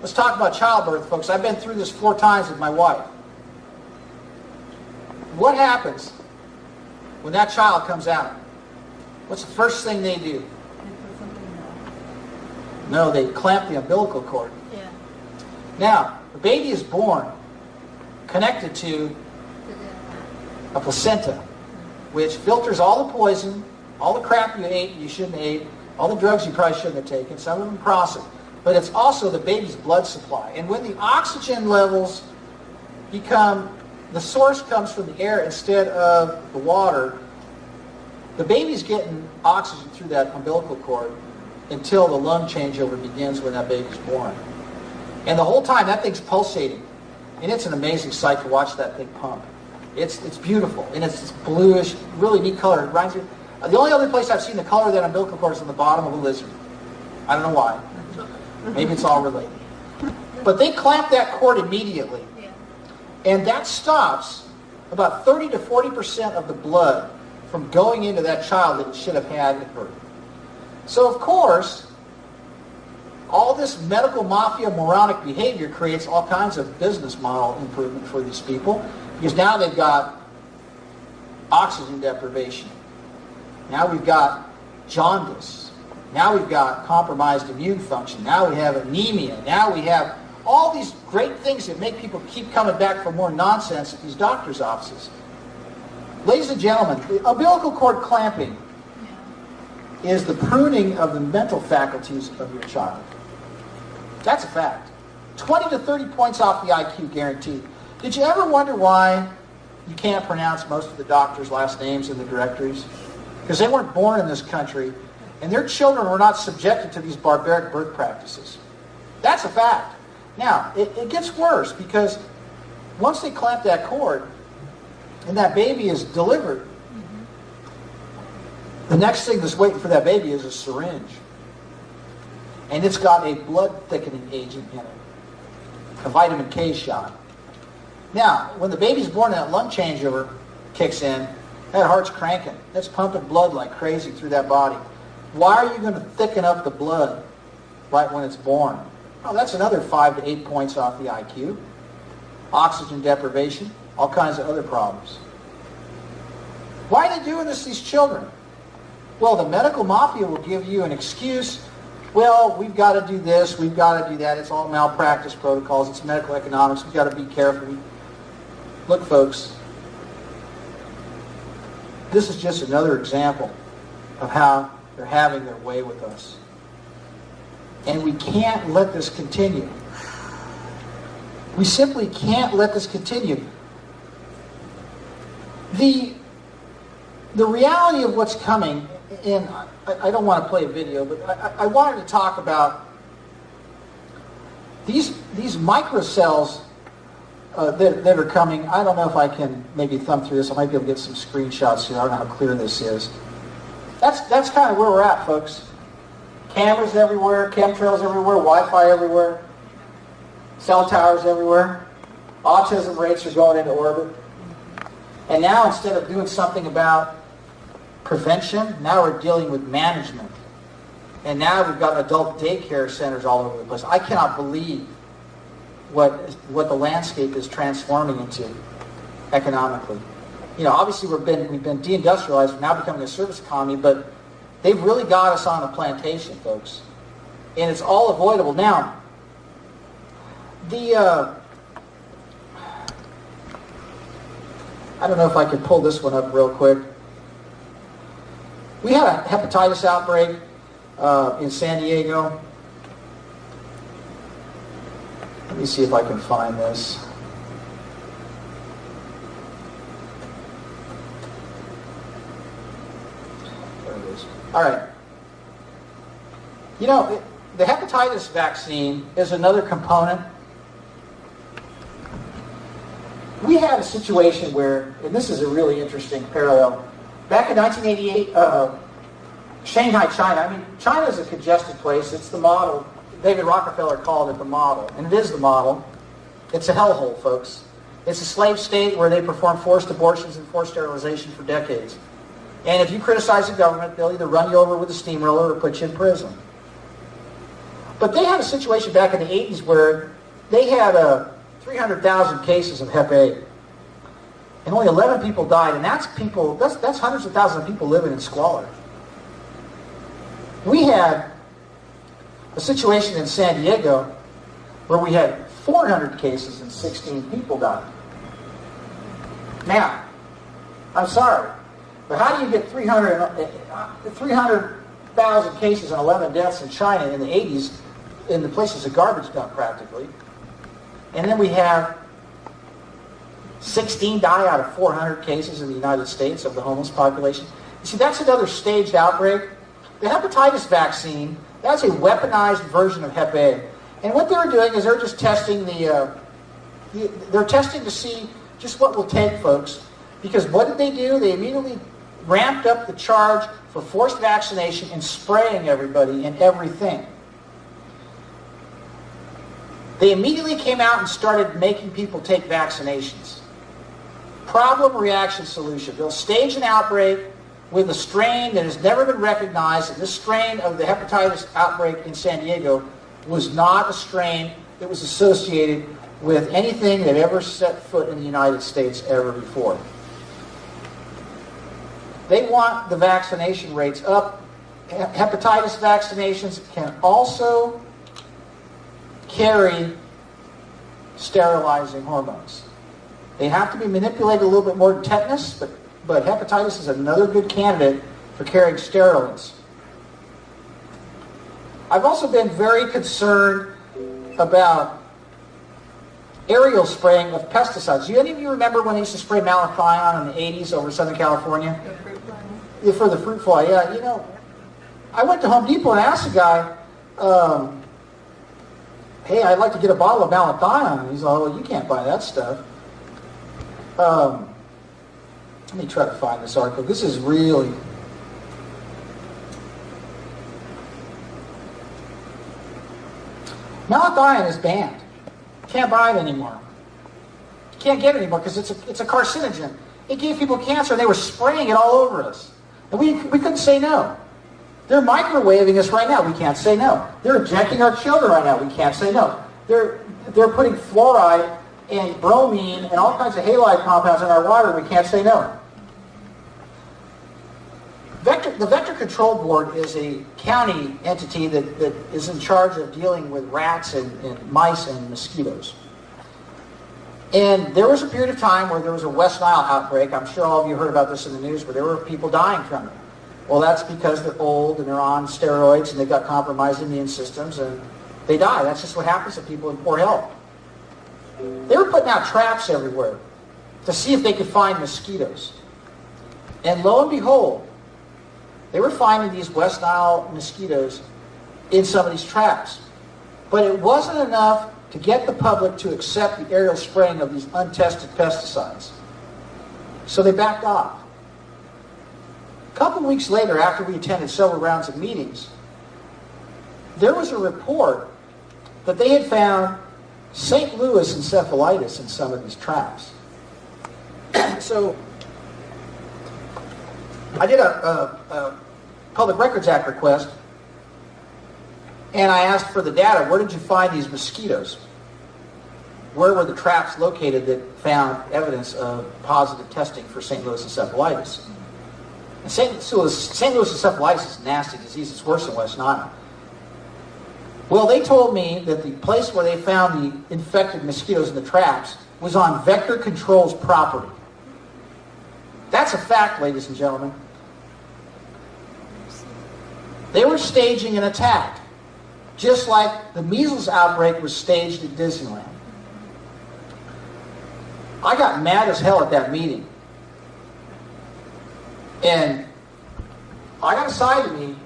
Let's talk about childbirth, folks. I've been through this 4 times with my wife. What happens when that child comes out? What's the first thing they do? No, they clamp the umbilical cord. Yeah. Now, the baby is born connected to a placenta, which filters all the poison, all the crap you ate you shouldn't have ate, all the drugs you probably shouldn't have taken, some of them processed. But it's also the baby's blood supply. And when the oxygen levels become, the source comes from the air instead of the water, the baby's getting oxygen through that umbilical cord until the lung changeover begins when that baby's born. And the whole time that thing's pulsating. And it's an amazing sight to watch that thing pump. It's beautiful. And it's this bluish, really neat color. It reminds me, the only other place I've seen the color of that umbilical cord is on the bottom of a lizard. I don't know why. Maybe it's all related. But they clamp that cord immediately. And that stops about 30 to 40% of the blood from going into that child that it should have had at birth. So, of course, all this medical mafia moronic behavior creates all kinds of business model improvement for these people, because now they've got oxygen deprivation. Now we've got jaundice. Now we've got compromised immune function. Now we have anemia. Now we have all these great things that make people keep coming back for more nonsense at these doctors' offices. Ladies and gentlemen, the umbilical cord clamping is the pruning of the mental faculties of your child. That's a fact. 20 to 30 points off the IQ guaranteed. Did you ever wonder why you can't pronounce most of the doctors' last names in the directories? Because they weren't born in this country, and their children were not subjected to these barbaric birth practices. That's a fact. Now, it gets worse, because once they clamp that cord and that baby is delivered, the next thing that's waiting for that baby is a syringe. And it's got a blood thickening agent in it, a vitamin K shot. Now, when the baby's born and that lung changeover kicks in, that heart's cranking. It's pumping blood like crazy through that body. Why are you going to thicken up the blood right when it's born? Well, that's another 5 to 8 points off the IQ. Oxygen deprivation, all kinds of other problems. Why are they doing this to these children? Well, the medical mafia will give you an excuse. Well, we've got to do this, we've got to do that. It's all malpractice protocols. It's medical economics. We've got to be careful. Look, folks, this is just another example of how they're having their way with us. And we can't let this continue. We simply can't let this continue. The reality of what's coming, and I don't want to play a video, but I wanted to talk about these microcells that are coming. I don't know if I can maybe thumb through this. I might be able to get some screenshots here. I don't know how clear this is. That's kind of where we're at, folks. Cameras everywhere, chemtrails everywhere, Wi-Fi everywhere, cell towers everywhere. Autism rates are going into orbit. And now, instead of doing something about prevention, now we're dealing with management. And now we've got adult daycare centers all over the place. I cannot believe what the landscape is transforming into economically. You know, obviously we've been deindustrialized, we're now becoming a service economy, but they've really got us on a plantation, folks. And it's all avoidable. Now, I don't know if I can pull this one up real quick. We had a hepatitis outbreak in San Diego. Let me see if I can find this. There it is. All right. You know, the hepatitis vaccine is another component. We had a situation where, and this is a really interesting parallel, back in 1988, Shanghai, China. I mean, China is a congested place. It's the model. David Rockefeller called it the model, and it is the model. It's a hellhole, folks. It's a slave state where they perform forced abortions and forced sterilization for decades. And if you criticize the government, they'll either run you over with a steamroller or put you in prison. But they had a situation back in the 80s where they had 300,000 cases of Hep A. And only 11 people died, and that's hundreds of thousands of people living in squalor. We had a situation in San Diego where we had 400 cases and 16 people died. Now, I'm sorry, but how do you get 300,000 cases and 11 deaths in China in the 80s in the places of garbage dump practically? And then we have 16 die out of 400 cases in the United States of the homeless population. You see, that's another staged outbreak. The hepatitis vaccine, that's a weaponized version of Hep A. And what they're doing is they're just testing they're testing to see just what will take, folks. Because what did they do? They immediately ramped up the charge for forced vaccination and spraying everybody and everything. They immediately came out and started making people take vaccinations. Problem, reaction, solution. They'll stage an outbreak with a strain that has never been recognized, and this strain of the hepatitis outbreak in San Diego was not a strain that was associated with anything that ever set foot in the United States ever before. They want the vaccination rates up. Hepatitis vaccinations can also carry sterilizing hormones. They have to be manipulated a little bit more than tetanus, but hepatitis is another good candidate for carrying steroids. I've also been very concerned about aerial spraying of pesticides. Do any of you remember when they used to spray malathion in the 80s over Southern California? The fruit fly. Yeah, for the fruit fly, yeah. You know, I went to Home Depot and asked the guy, hey, I'd like to get a bottle of malathion. And he's like, well, you can't buy that stuff. Let me try to find this article. This is really... Malathion is banned. Can't buy it anymore. Can't get it anymore because it's a carcinogen. It gave people cancer and they were spraying it all over us. And we couldn't say no. They're microwaving us right now. We can't say no. They're injecting our children right now. We can't say no. They're putting fluoride and bromine and all kinds of halide compounds in our water. We can't say no. The Vector Control Board is a county entity that is in charge of dealing with rats and mice and mosquitoes. And there was a period of time where there was a West Nile outbreak. I'm sure all of you heard about this in the news, where there were people dying from it. Well, that's because they're old and they're on steroids and they've got compromised immune systems and they die. That's just what happens to people in poor health. They were putting out traps everywhere to see if they could find mosquitoes. And lo and behold, they were finding these West Nile mosquitoes in some of these traps. But it wasn't enough to get the public to accept the aerial spraying of these untested pesticides. So they backed off. A couple weeks later, after we attended several rounds of meetings, there was a report that they had found St. Louis encephalitis in some of these traps. So I did a Public Records Act request, and I asked for the data. Where did you find these mosquitoes? Where were the traps located that found evidence of positive testing for St. Louis encephalitis? And St. Louis encephalitis is a nasty disease. It's worse than West Nile. Well, they told me that the place where they found the infected mosquitoes in the traps was on Vector Control's property. That's a fact, ladies and gentlemen. They were staging an attack, just like the measles outbreak was staged at Disneyland. I got mad as hell at that meeting. And I got a side of me,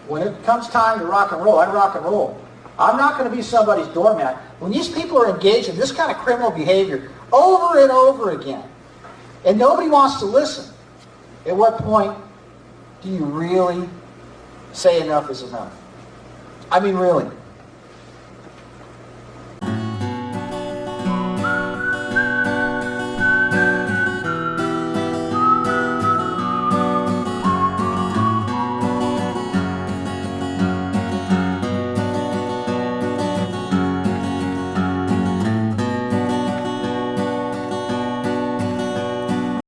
when it comes time to rock and roll, I rock and roll. I'm not going to be somebody's doormat. When these people are engaged in this kind of criminal behavior over and over again, and nobody wants to listen, at what point do you really say enough is enough? I mean, really.